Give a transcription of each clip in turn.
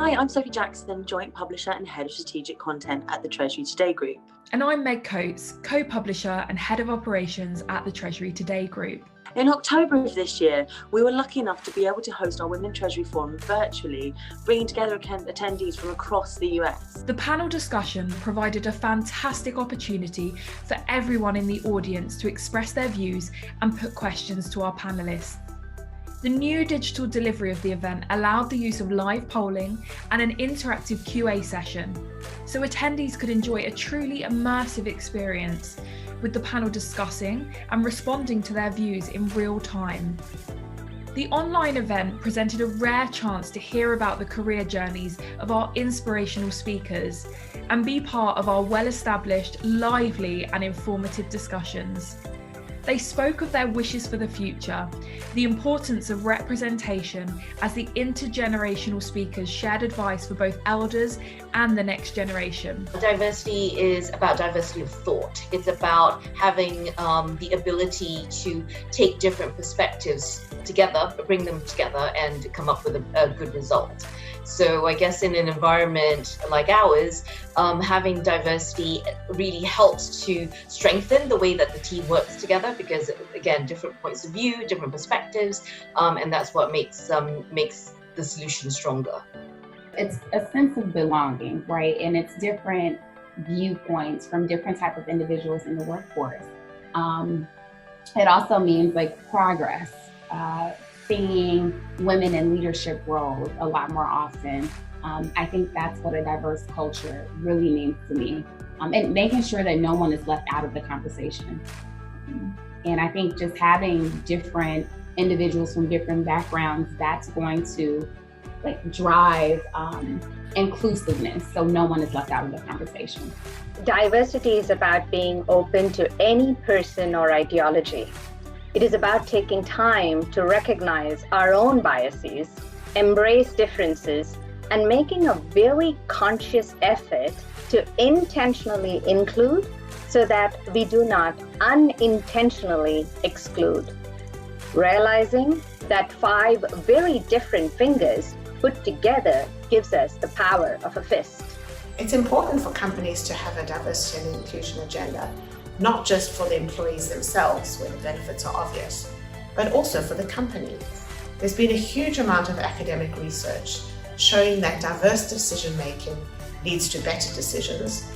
Hi, I'm Sophie Jackson, Joint Publisher and Head of Strategic Content at the Treasury Today Group. And I'm Meg Coates, Co-Publisher and Head of Operations at the Treasury Today Group. In October of this year, we were lucky enough to be able to host our Women Treasury Forum virtually, bringing together attendees from across the US. The panel discussion provided a fantastic opportunity for everyone in the audience to express their views and put questions to our panellists. The new digital delivery of the event allowed the use of live polling and an interactive QA session, so attendees could enjoy a truly immersive experience, with the panel discussing and responding to their views in real time. The online event presented a rare chance to hear about the career journeys of our inspirational speakers and be part of our well-established, lively and informative discussions. They spoke of their wishes for the future, the importance of representation as the intergenerational speakers shared advice for both elders and the next generation. Diversity is about diversity of thought. It's about having the ability to take different perspectives together, bring them together and come up with a good result. So I guess in an environment like ours, having diversity really helps to strengthen the way that the team works together, because again, different points of view, different perspectives, and that's what makes the solution stronger. It's a sense of belonging, right? And it's different viewpoints from different types of individuals in the workforce. It also means like progress, seeing women in leadership roles a lot more often. I think that's what a diverse culture really means to me. And making sure that no one is left out of the conversation. And I think just having different individuals from different backgrounds, that's going to drive inclusiveness, so no one is left out of the conversation. Diversity is about being open to any person or ideology. It is about taking time to recognize our own biases, embrace differences, and making a very conscious effort to intentionally include so that we do not unintentionally exclude. Realizing that 5 very different fingers put together gives us the power of a fist. It's important for companies to have a diversity and inclusion agenda, not just for the employees themselves where the benefits are obvious, but also for the company. There's been a huge amount of academic research showing that diverse decision-making leads to better decisions.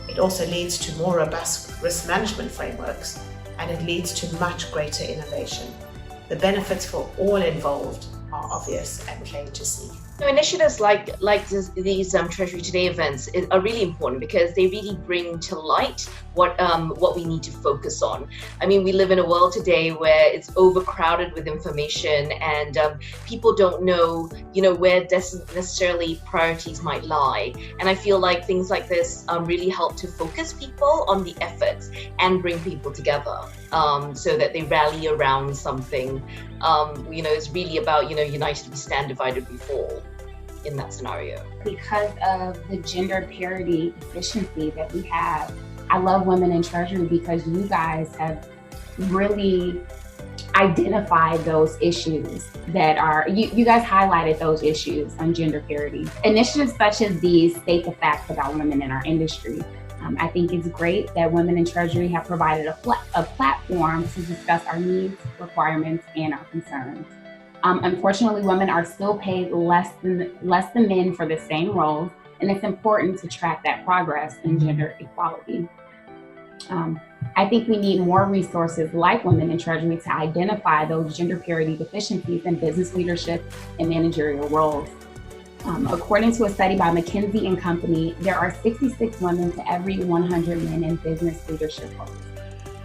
It also leads to more robust risk management frameworks, and it leads to much greater innovation. The benefits for all involved are obvious and plain to see. So initiatives like these Treasury Today events are really important because they really bring to light what we need to focus on. I mean, we live in a world today where it's overcrowded with information, and people don't know, where necessarily priorities might lie. And I feel like things like this really help to focus people on the efforts and bring people together so that they rally around something. It's really about, united we stand, divided we fall in that scenario. Because of the gender parity efficiency that we have, I love Women in Treasury because you guys have really identified those issues that are, you guys highlighted those issues on gender parity. Initiatives such as these state the facts about women in our industry. I think it's great that Women in Treasury have provided a platform to discuss our needs, requirements, and our concerns. Unfortunately, women are still paid less than men for the same roles, and it's important to track that progress in gender equality. I think we need more resources like Women in Treasury to identify those gender parity deficiencies in business leadership and managerial roles. According to a study by McKinsey & Company, there are 66 women to every 100 men in business leadership roles.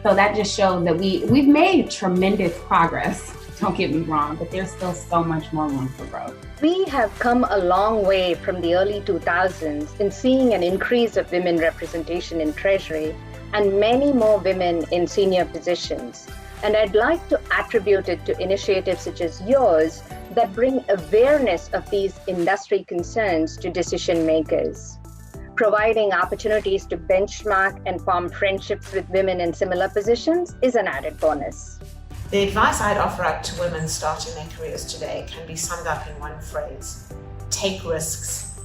So that just shows that we've made tremendous progress, don't get me wrong, but there's still so much more room for growth. We have come a long way from the early 2000s in seeing an increase of women representation in Treasury and many more women in senior positions. And I'd like to attribute it to initiatives such as yours that bring awareness of these industry concerns to decision makers. Providing opportunities to benchmark and form friendships with women in similar positions is an added bonus. The advice I'd offer up to women starting their careers today can be summed up in one phrase: take risks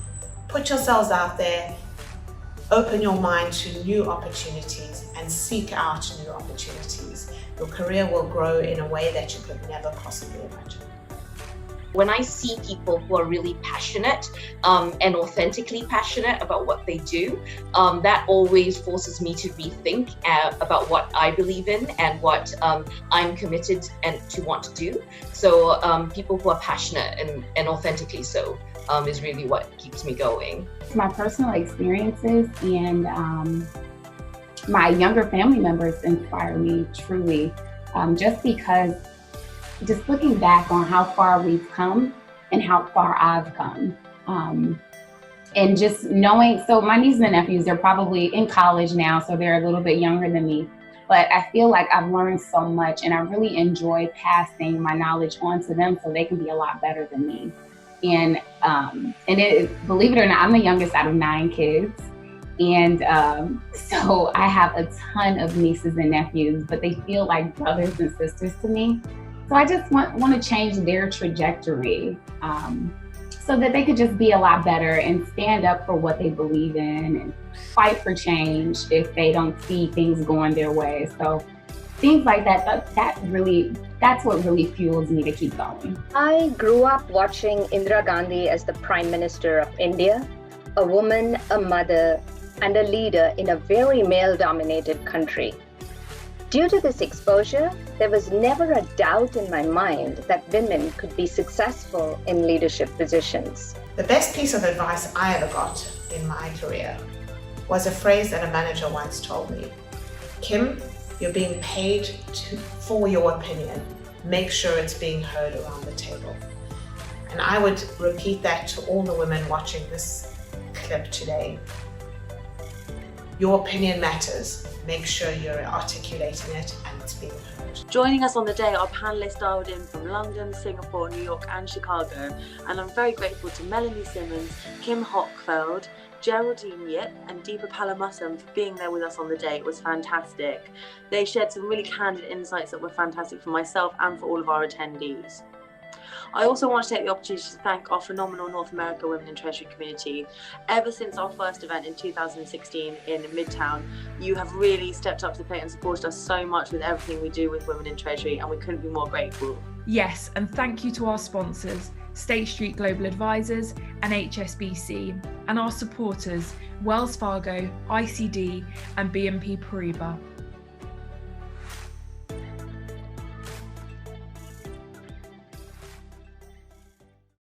Put yourselves out there, open your mind to new opportunities and seek out new opportunities. Your career will grow in a way that you could never possibly imagine. When I see people who are really passionate and authentically passionate about what they do, that always forces me to rethink about what I believe in and what I'm committed and to want to do. So people who are passionate and authentically so is really what keeps me going. My personal experiences and my younger family members inspire me truly, just because just looking back on how far we've come and how far I've come. And just knowing, so my nieces and nephews, they're probably in college now, so they're a little bit younger than me. But I feel like I've learned so much and I really enjoy passing my knowledge on to them so they can be a lot better than me. And believe it or not, I'm the youngest out of 9 kids. And so I have a ton of nieces and nephews, but they feel like brothers and sisters to me. So I just want to change their trajectory so that they could just be a lot better and stand up for what they believe in and fight for change if they don't see things going their way. So things like that, that's what really fuels me to keep going. I grew up watching Indira Gandhi as the Prime Minister of India, a woman, a mother, and a leader in a very male-dominated country. Due to this exposure, there was never a doubt in my mind that women could be successful in leadership positions. The best piece of advice I ever got in my career was a phrase that a manager once told me. Kim, you're being paid for your opinion. Make sure it's being heard around the table. And I would repeat that to all the women watching this clip today. Your opinion matters. Make sure you're articulating it and it's being heard. Joining us on the day are panellists dialed in from London, Singapore, New York and Chicago, and I'm very grateful to Melanie Simmons, Kim Hochfeld, Geraldine Yip and Deepa Palamussam for being there with us on the day. It was fantastic. They shared some really candid insights that were fantastic for myself and for all of our attendees. I also want to take the opportunity to thank our phenomenal North America Women in Treasury community. Ever since our first event in 2016 in Midtown, you have really stepped up to the plate and supported us so much with everything we do with Women in Treasury, and we couldn't be more grateful. Yes, and thank you to our sponsors, State Street Global Advisors and HSBC, and our supporters, Wells Fargo, ICD and BNP Paribas.